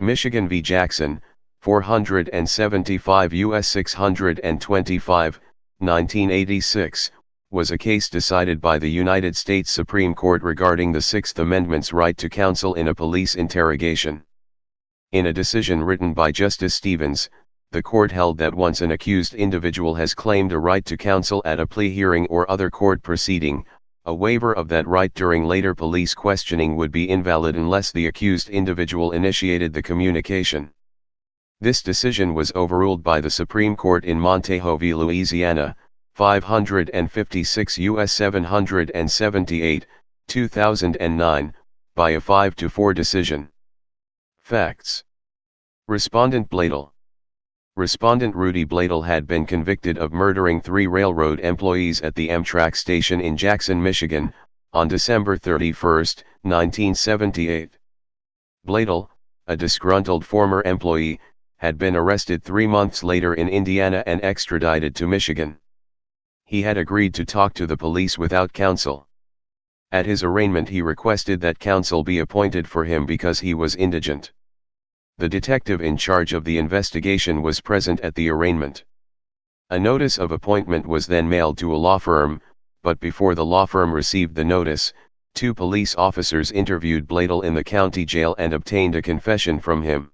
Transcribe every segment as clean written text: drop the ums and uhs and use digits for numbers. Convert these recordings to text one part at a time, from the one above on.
Michigan v. Jackson, 475 U.S. 625, 1986, was a case decided by the United States Supreme Court regarding the Sixth Amendment's right to counsel in a police interrogation. In a decision written by Justice Stevens, the court held that once an accused individual has claimed a right to counsel at a plea hearing or other court proceeding, a waiver of that right during later police questioning would be invalid unless the accused individual initiated the communication. This decision was overruled by the Supreme Court in Montejo v. Louisiana, 556 U.S. 778, 2009, by a 5-4 decision. Facts. Respondent Bladel. Respondent Rudy Bladel had been convicted of murdering 3 railroad employees at the Amtrak station in Jackson, Michigan, on December 31, 1978. Bladel, a disgruntled former employee, had been arrested 3 months later in Indiana and extradited to Michigan. He had agreed to talk to the police without counsel. At his arraignment he requested that counsel be appointed for him because he was indigent. The detective in charge of the investigation was present at the arraignment. A notice of appointment was then mailed to a law firm, but before the law firm received the notice, 2 police officers interviewed Bladel in the county jail and obtained a confession from him.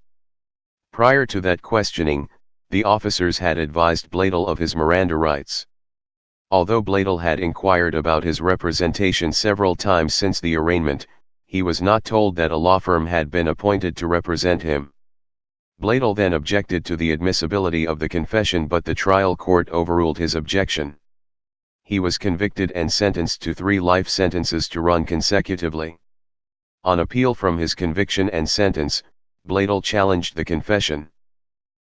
Prior to that questioning, the officers had advised Bladel of his Miranda rights. Although Bladel had inquired about his representation several times since the arraignment, he was not told that a law firm had been appointed to represent him. Bladel then objected to the admissibility of the confession, but the trial court overruled his objection. He was convicted and sentenced to 3 life sentences to run consecutively. On appeal from his conviction and sentence, Bladel challenged the confession.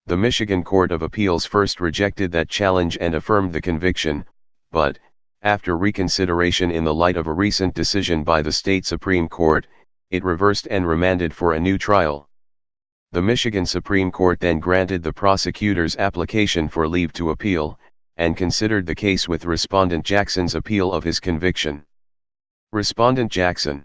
The Michigan Court of Appeals first rejected that challenge and affirmed the conviction, but, after reconsideration in the light of a recent decision by the state Supreme Court, it reversed and remanded for a new trial. The Michigan Supreme Court then granted the prosecutor's application for leave to appeal, and considered the case with Respondent Jackson's appeal of his conviction. Respondent Jackson.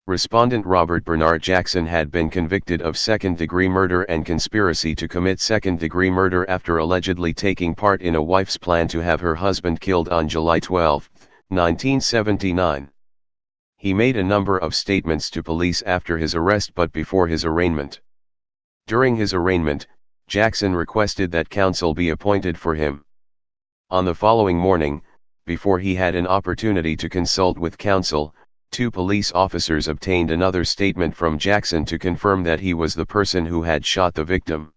Respondent Robert Bernard Jackson had been convicted of second-degree murder and conspiracy to commit second-degree murder after allegedly taking part in a wife's plan to have her husband killed on July 12, 1979. He made a number of statements to police after his arrest but before his arraignment. During his arraignment, Jackson requested that counsel be appointed for him. On the following morning, before he had an opportunity to consult with counsel, 2 police officers obtained another statement from Jackson to confirm that he was the person who had shot the victim.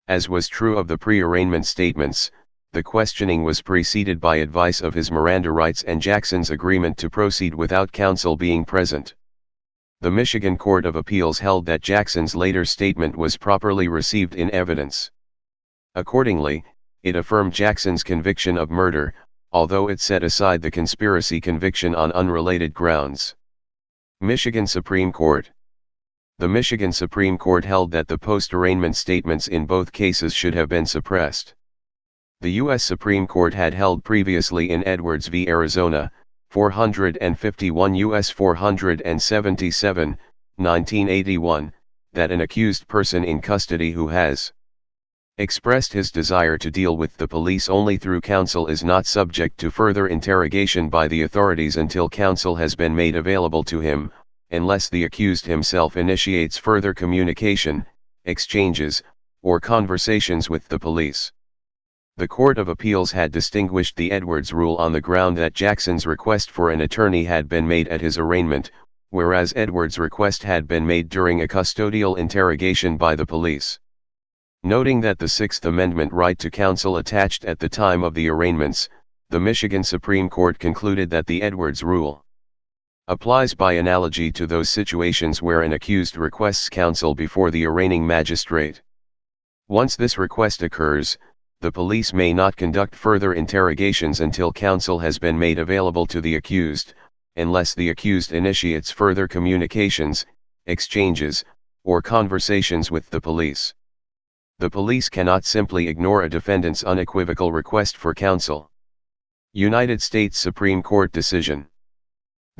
As was true of the pre-arraignment statements, the questioning was preceded by advice of his Miranda rights and Jackson's agreement to proceed without counsel being present. The Michigan Court of Appeals held that Jackson's later statement was properly received in evidence. Accordingly, it affirmed Jackson's conviction of murder, although it set aside the conspiracy conviction on unrelated grounds. Michigan Supreme Court. The Michigan Supreme Court held that the post-arraignment statements in both cases should have been suppressed. The U.S. Supreme Court had held previously in Edwards v. Arizona, 451 U.S. 477, 1981, that an accused person in custody who has expressed his desire to deal with the police only through counsel is not subject to further interrogation by the authorities until counsel has been made available to him, unless the accused himself initiates further communication, exchanges, or conversations with the police. The Court of Appeals had distinguished the Edwards rule on the ground that Jackson's request for an attorney had been made at his arraignment, whereas Edwards' request had been made during a custodial interrogation by the police. Noting that the Sixth Amendment right to counsel attached at the time of the arraignments, the Michigan Supreme Court concluded that the Edwards rule applies by analogy to those situations where an accused requests counsel before the arraigning magistrate. Once this request occurs, the police may not conduct further interrogations until counsel has been made available to the accused, unless the accused initiates further communications, exchanges, or conversations with the police. The police cannot simply ignore a defendant's unequivocal request for counsel. United States Supreme Court decision.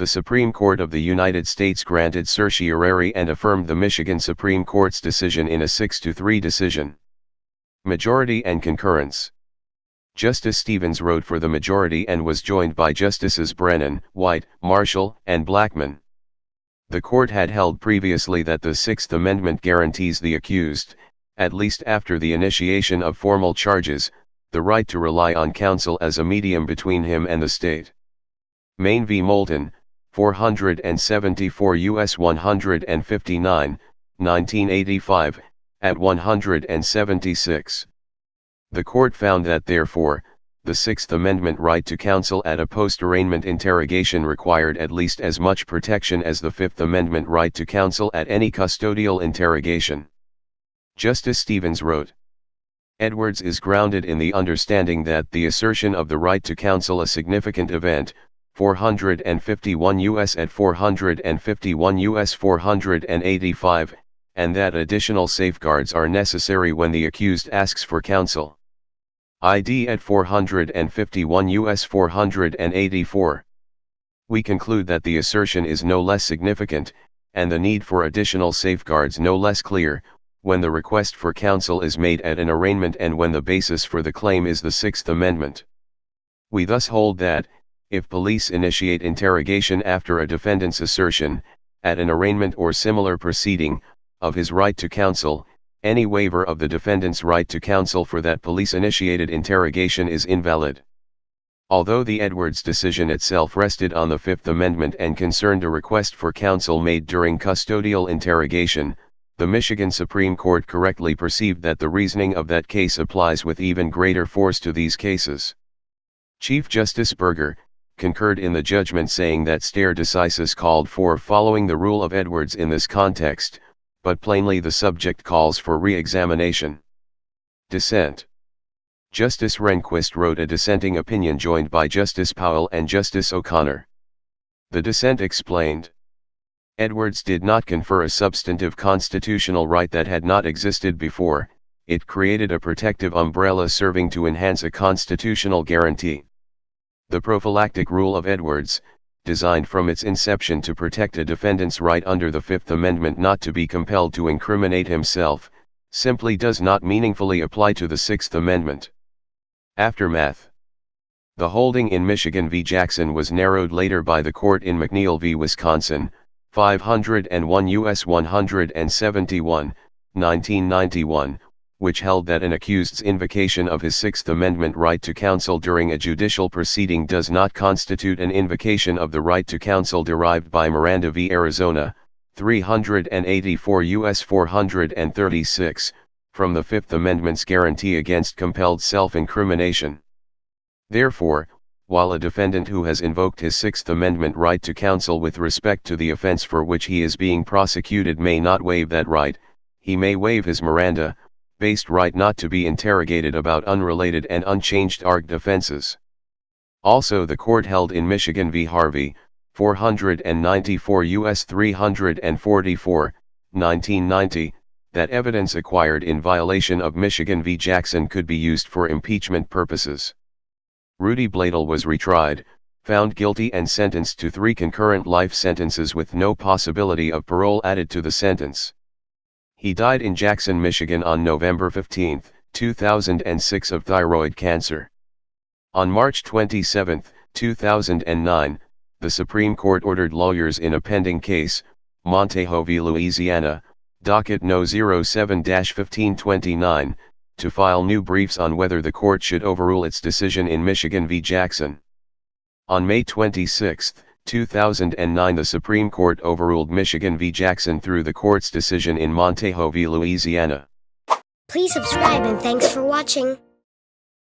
The Supreme Court of the United States granted certiorari and affirmed the Michigan Supreme Court's decision in a 6-3 decision. Majority and concurrence. Justice Stevens wrote for the majority and was joined by Justices Brennan, White, Marshall, and Blackmun. The court had held previously that the Sixth Amendment guarantees the accused, at least after the initiation of formal charges, the right to rely on counsel as a medium between him and the state. Maine v. Moulton, 474 U.S. 159, 1985, at 176. The court found that therefore, the Sixth Amendment right to counsel at a post-arraignment interrogation required at least as much protection as the Fifth Amendment right to counsel at any custodial interrogation. Justice Stevens wrote, Edwards is grounded in the understanding that the assertion of the right to counsel a significant event, 451 U.S. at 451 U.S. 485, and that additional safeguards are necessary when the accused asks for counsel. ID at 451 U.S. 484. We conclude that the assertion is no less significant, and the need for additional safeguards no less clear, when the request for counsel is made at an arraignment and when the basis for the claim is the Sixth Amendment. We thus hold that, if police initiate interrogation after a defendant's assertion, at an arraignment or similar proceeding, of his right to counsel, any waiver of the defendant's right to counsel for that police-initiated interrogation is invalid. Although the Edwards decision itself rested on the Fifth Amendment and concerned a request for counsel made during custodial interrogation, the Michigan Supreme Court correctly perceived that the reasoning of that case applies with even greater force to these cases. Chief Justice Berger concurred in the judgment, saying that stare decisis called for following the rule of Edwards in this context, but plainly the subject calls for re-examination. Dissent. Justice Rehnquist wrote a dissenting opinion joined by Justice Powell and Justice O'Connor. The dissent explained, Edwards did not confer a substantive constitutional right that had not existed before, it created a protective umbrella serving to enhance a constitutional guarantee. The prophylactic rule of Edwards, designed from its inception to protect a defendant's right under the Fifth Amendment not to be compelled to incriminate himself, simply does not meaningfully apply to the Sixth Amendment. Aftermath. The holding in Michigan v. Jackson was narrowed later by the court in McNeil v. Wisconsin, 501 U.S. 171, 1991, which held that an accused's invocation of his Sixth Amendment right to counsel during a judicial proceeding does not constitute an invocation of the right to counsel derived by Miranda v. Arizona, 384 U.S. 436, from the Fifth Amendment's guarantee against compelled self-incrimination. Therefore, while a defendant who has invoked his Sixth Amendment right to counsel with respect to the offense for which he is being prosecuted may not waive that right, he may waive his Miranda-based right not to be interrogated about unrelated and unchanged arged offenses. Also, the court held in Michigan v. Harvey, 494 U.S. 344, 1990, that evidence acquired in violation of Michigan v. Jackson could be used for impeachment purposes. Rudy Bladel was retried, found guilty and sentenced to 3 concurrent life sentences with no possibility of parole added to the sentence. He died in Jackson, Michigan on November 15, 2006 of thyroid cancer. On March 27, 2009, the Supreme Court ordered lawyers in a pending case, Montejo v. Louisiana, docket No. 07-1529, to file new briefs on whether the court should overrule its decision in Michigan v. Jackson. On May 26, 2009, the Supreme Court overruled Michigan v. Jackson through the court's decision in Montejo v. Louisiana. Please subscribe and thanks for watching.